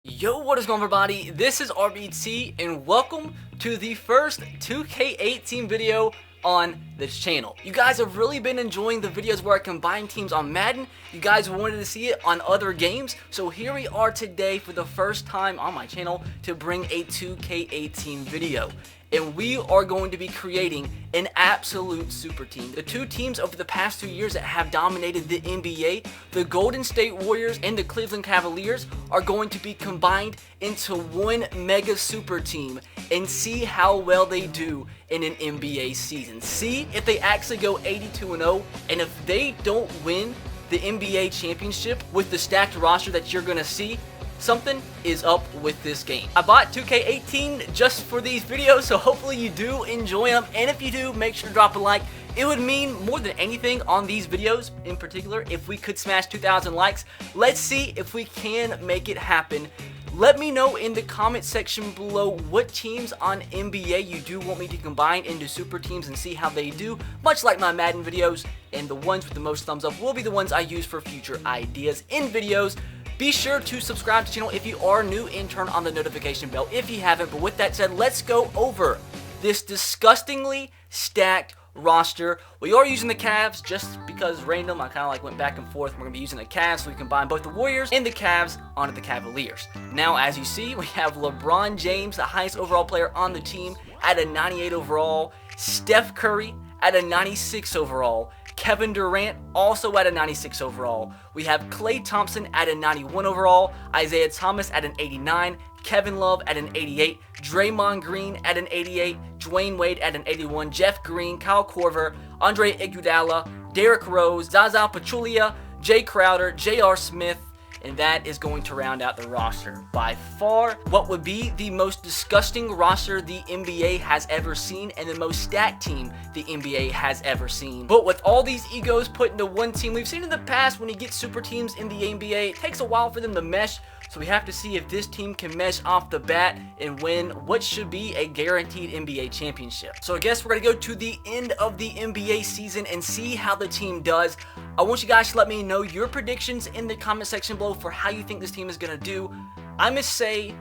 Yo, what is going on, everybody? This is RBT and welcome to the first 2K18 video on this channel. You guys have really been enjoying the videos where I combine teams on Madden. You guys wanted to see it on other games, so here we are today for the first time on my channel to bring a 2K18 video. And we are going to be creating an absolute super team. The two teams over the past 2 years that have dominated the NBA, the Golden State Warriors and the Cleveland Cavaliers, are going to be combined into one mega super team and see how well they do in an NBA season. See if they actually go 82-0, and if they don't win the NBA championship with the stacked roster that you're gonna see, something is up with this game. I bought 2K18 just for these videos, so hopefully you do enjoy them, and if you do, make sure to drop a like. It would mean more than anything on these videos in particular if we could smash 2,000 likes. Let's see if we can make it happen. Let me know in the comment section below what teams on NBA you do want me to combine into super teams and see how they do, much like my Madden videos, and the ones with the most thumbs up will be the ones I use for future ideas in videos. Be sure to subscribe to the channel if you are new and turn on the notification bell if you haven't. But with that said, let's go over this disgustingly stacked roster. We are using the Cavs just because random. I kind of like went back and forth. We're going to be using the Cavs so we combine both the Warriors and the Cavs onto the Cavaliers. Now, as you see, we have LeBron James, the highest overall player on the team, at a 98 overall. Steph Curry at a 96 overall. Kevin Durant also at a 96 overall. We have Klay Thompson at a 91 overall, Isaiah Thomas at an 89, Kevin Love at an 88, Draymond Green at an 88, Dwayne Wade at an 81, Jeff Green, Kyle Korver, Andre Iguodala, Derrick Rose, Zaza Pachulia, Jay Crowder, J.R. Smith, and that is going to round out the roster. By far, what would be the most disgusting roster the NBA has ever seen and the most stacked team the NBA has ever seen. But with all these egos put into one team, we've seen in the past when you get super teams in the NBA, it takes a while for them to mesh. So we have to see if this team can mesh off the bat and win what should be a guaranteed NBA championship. So I guess we're going to go to the end of the NBA season and see how the team does. I want you guys to let me know your predictions in the comment section below for how you think this team is going to do. I'm going to say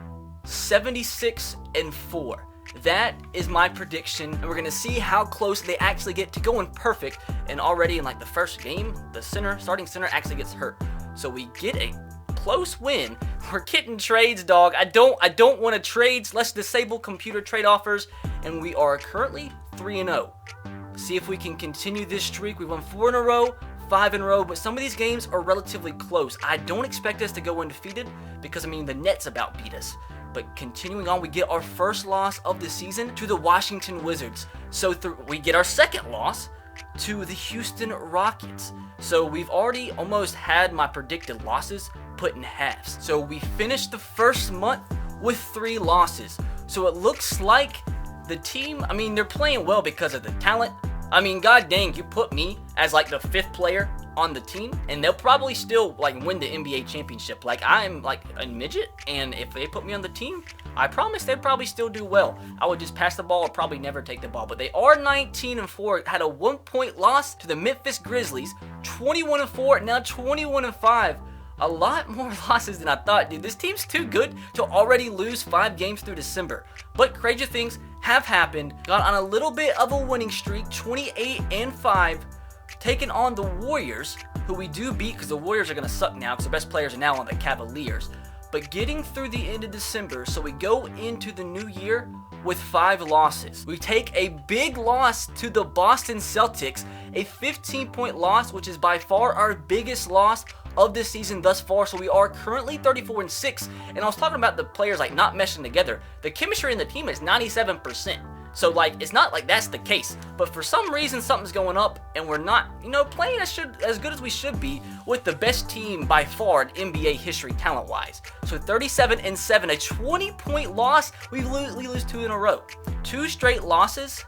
76-4. That is my prediction, and we're going to see how close they actually get to going perfect. And already in like the first game, the starting center actually gets hurt. So we get a close win. We're getting trades, dog. I don't want to trades. Let's disable computer trade offers, and we are currently 3-0. See if we can continue this streak. We won 4 in a row, 5 in a row, but some of these games are relatively close. I don't expect us to go undefeated because, I mean, the Nets about beat us. But continuing on, we get our first loss of the season to the Washington Wizards. So we get our second loss to the Houston Rockets. So we've already almost had my predicted losses put in halves. So we finished the first month with 3 losses. So it looks like the team, I mean, they're playing well because of the talent. I mean, god dang, you put me as like the 5th player on the team and they'll probably still like win the NBA championship. Like, I'm like a midget, and if they put me on the team, I promise they'd probably still do well. I would just pass the ball or probably never take the ball. But they are 19-4, had a 1-point loss to the Memphis Grizzlies, 21-4, now 21-5. A lot more losses than I thought, dude. This team's too good to already lose 5 games through December. But crazy things have happened. Got on a little bit of a winning streak, 28-5, taking on the Warriors, who we do beat because the Warriors are going to suck now because the best players are now on the Cavaliers. But getting through the end of December, so we go into the new year with 5 losses. We take a big loss to the Boston Celtics, a 15-point loss, which is by far our biggest loss of this season thus far. So we are currently 34-6, and I was talking about the players like not meshing together. The chemistry in the team is 97%. So like, it's not like that's the case, but for some reason something's going up and we're not, you know, playing as good as we should be with the best team by far in NBA history talent wise. So 37-7, a 20-point loss. We lose 2 in a row. 2 straight losses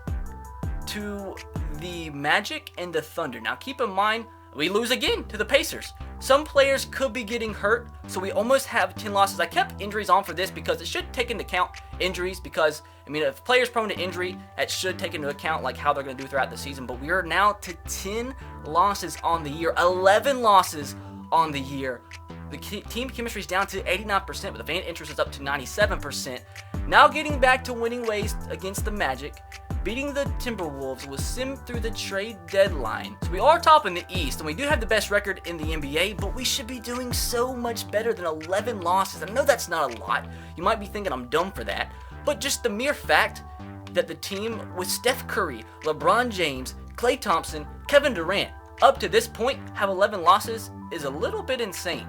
to the Magic and the Thunder. Now keep in mind, we lose again to the Pacers. Some players could be getting hurt, so we almost have 10 losses. I kept injuries on for this because it should take into account injuries because, I mean, if players prone to injury, that should take into account like how they're going to do throughout the season. But we are now to 10 losses on the year, 11 losses on the year. The team chemistry is down to 89%, but the fan interest is up to 97%. Now getting back to winning ways against the Magic. Beating the Timberwolves was simmed through the trade deadline. So we are top in the East, and we do have the best record in the NBA, but we should be doing so much better than 11 losses. I know that's not a lot. You might be thinking I'm dumb for that, but just the mere fact that the team with Steph Curry, LeBron James, Klay Thompson, Kevin Durant, up to this point have 11 losses is a little bit insane.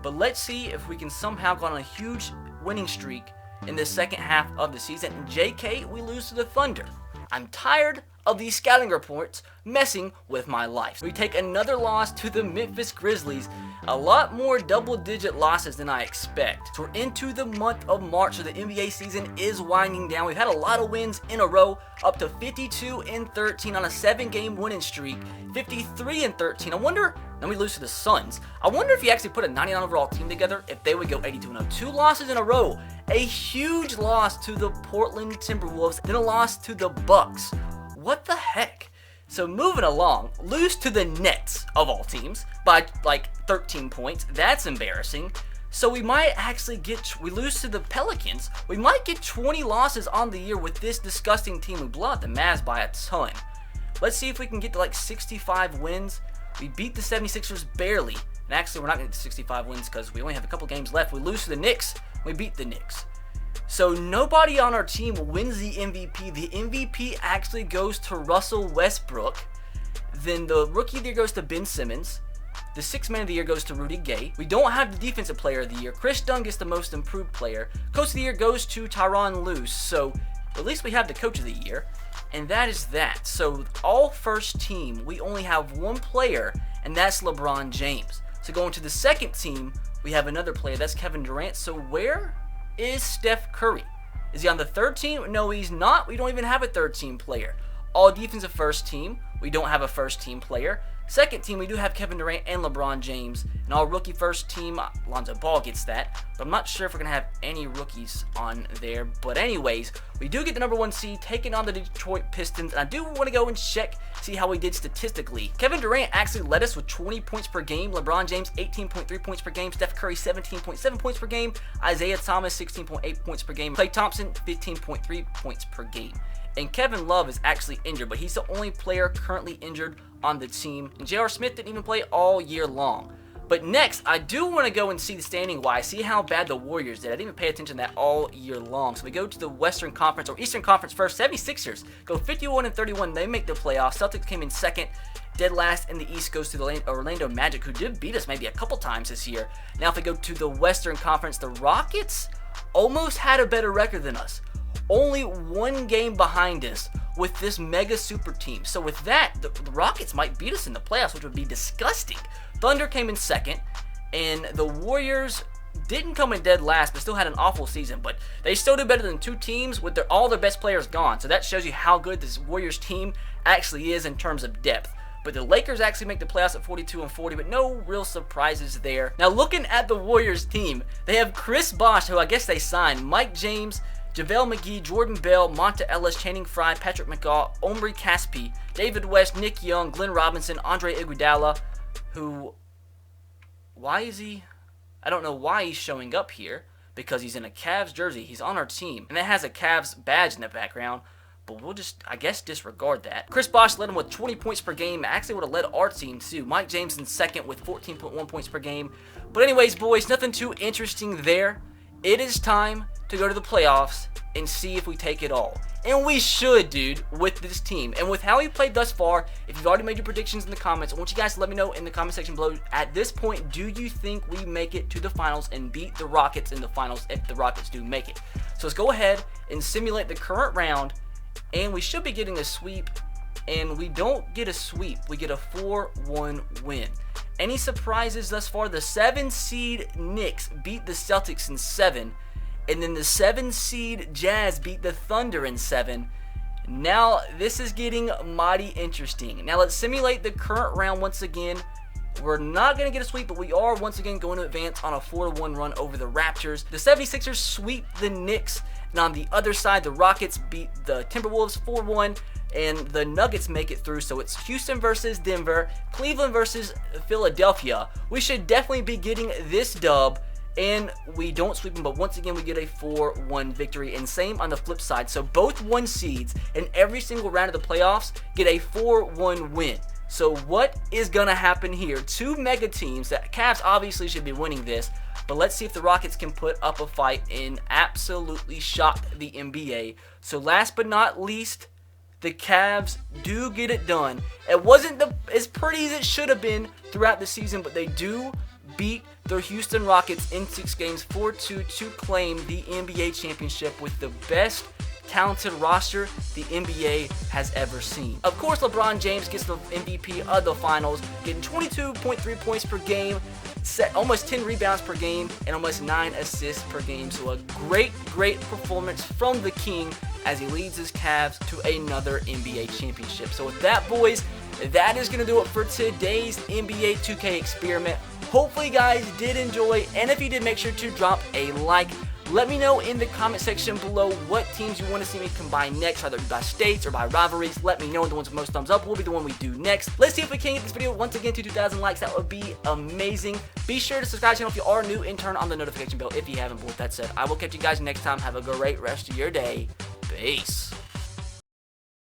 But let's see if we can somehow go on a huge winning streak in the second half of the season. JK, we lose to the Thunder. I'm tired of these scouting reports messing with my life. We take another loss to the Memphis Grizzlies. A lot more double-digit losses than I expect. So we're into the month of March, so the NBA season is winding down. We've had a lot of wins in a row, up to 52-13 on a 7-game winning streak, 53-13. I wonder, then we lose to the Suns. I wonder if you actually put a 99 overall team together, if they would go 82-0. 2 losses in a row, a huge loss to the Portland Timberwolves, then a loss to the Bucks. What the heck? So moving along, lose to the Nets, of all teams, by like 13 points. That's embarrassing. So we might actually we lose to the Pelicans. We might get 20 losses on the year with this disgusting team. We blow out the Mavs by a ton. Let's see if we can get to like 65 wins. We beat the 76ers barely. And actually, we're not going to get to 65 wins because we only have a couple games left. We lose to the Knicks. We beat the Knicks. So nobody on our team wins the MVP. The MVP actually goes to Russell Westbrook. Then the Rookie of the Year goes to Ben Simmons. The Sixth Man of the Year goes to Rudy Gay. We don't have the Defensive Player of the Year. Chris Dunn gets the Most Improved Player. Coach of the Year goes to Tyronn Lue. So at least we have the Coach of the Year. And that is that. So all first team, we only have one player, and that's LeBron James. So going to the second team, we have another player. That's Kevin Durant. So where is Steph Curry? Is he on the third team? No, he's not. We don't even have a third team player. All defensive first team, we don't have a first team player. Second team, we do have Kevin Durant and LeBron James. And all rookie first team, Lonzo Ball gets that. But I'm not sure if we're going to have any rookies on there. But anyways, we do get the number 1 seed, taking on the Detroit Pistons. And I do want to go and check, see how we did statistically. Kevin Durant actually led us with 20 points per game. LeBron James, 18.3 points per game. Steph Curry, 17.7 points per game. Isaiah Thomas, 16.8 points per game. Klay Thompson, 15.3 points per game. And Kevin Love is actually injured, but he's the only player currently injured on the team. And J.R. Smith didn't even play all year long. But next, I do want to go and see the standing-wise, see how bad the Warriors did. I didn't even pay attention to that all year long. So we go to the Western Conference, or Eastern Conference first. 76ers go 51-31. They make the playoffs. Celtics came in second. Dead last in the East goes to the Orlando Magic, who did beat us maybe a couple times this year. Now if we go to the Western Conference, the Rockets almost had a better record than us. Only 1 game behind us with this mega super team. So with that, the Rockets might beat us in the playoffs, which would be disgusting. Thunder came in second, and the Warriors didn't come in dead last, but still had an awful season. But they still do better than 2 teams with all their best players gone. So that shows you how good this Warriors team actually is in terms of depth. But the Lakers actually make the playoffs at 42-40, but no real surprises there. Now looking at the Warriors team, they have Chris Bosh, who I guess they signed, Mike James, JaVale McGee, Jordan Bell, Monta Ellis, Channing Frye, Patrick McGaw, Omri Caspi, David West, Nick Young, Glenn Robinson, Andre Iguodala, who, why is he, I don't know why he's showing up here, because he's in a Cavs jersey. He's on our team, and it has a Cavs badge in the background, but we'll just, I guess, disregard that. Chris Bosh led him with 20 points per game. Actually would have led our team too. Mike James in second with 14.1 points per game. But anyways, boys, nothing too interesting there. It is time to go to the playoffs and see if we take it all. And we should, dude, with this team. And with how we played thus far, if you've already made your predictions in the comments, I want you guys to let me know in the comment section below. At this point, do you think we make it to the finals and beat the Rockets in the finals if the Rockets do make it? So let's go ahead and simulate the current round. And we should be getting a sweep. And we don't get a sweep. We get a 4-1 win. Any surprises thus far? The 7-seed Knicks beat the Celtics in 7. And then the 7-seed Jazz beat the Thunder in 7. Now, this is getting mighty interesting. Now, let's simulate the current round once again. We're not going to get a sweep, but we are once again going to advance on a 4-1 run over the Raptors. The 76ers sweep the Knicks. And on the other side, the Rockets beat the Timberwolves 4-1. and the Nuggets make it through. So it's Houston versus Denver, Cleveland versus Philadelphia. We should definitely be getting this dub, and we don't sweep them, but once again we get a 4-1 victory, and same on the flip side. So both 1 seeds in every single round of the playoffs get a 4-1 win. So what is going to happen here? 2 mega teams. The Cavs obviously should be winning this, but let's see if the Rockets can put up a fight and absolutely shock the NBA. So last but not least, the Cavs do get it done. It wasn't as pretty as it should have been throughout the season, but they do beat their Houston Rockets in 6 games, 4-2, to claim the NBA championship with the best talented roster the NBA has ever seen. Of course, LeBron James gets the MVP of the finals, getting 22.3 points per game, almost 10 rebounds per game, and almost 9 assists per game. So a great performance from the King as he leads his Cavs to another NBA championship. So with that, boys, that is going to do it for today's NBA 2K experiment. Hopefully you guys did enjoy, and if you did, make sure to drop a like. Let me know in the comment section below what teams you want to see me combine next, either by states or by rivalries. Let me know, and the ones with most thumbs up will be the one we do next. Let's see if we can get this video once again to 2,000 likes. That would be amazing. Be sure to subscribe to the channel if you are new, and turn on the notification bell if you haven't. But with that said, I will catch you guys next time. Have a great rest of your day. Peace.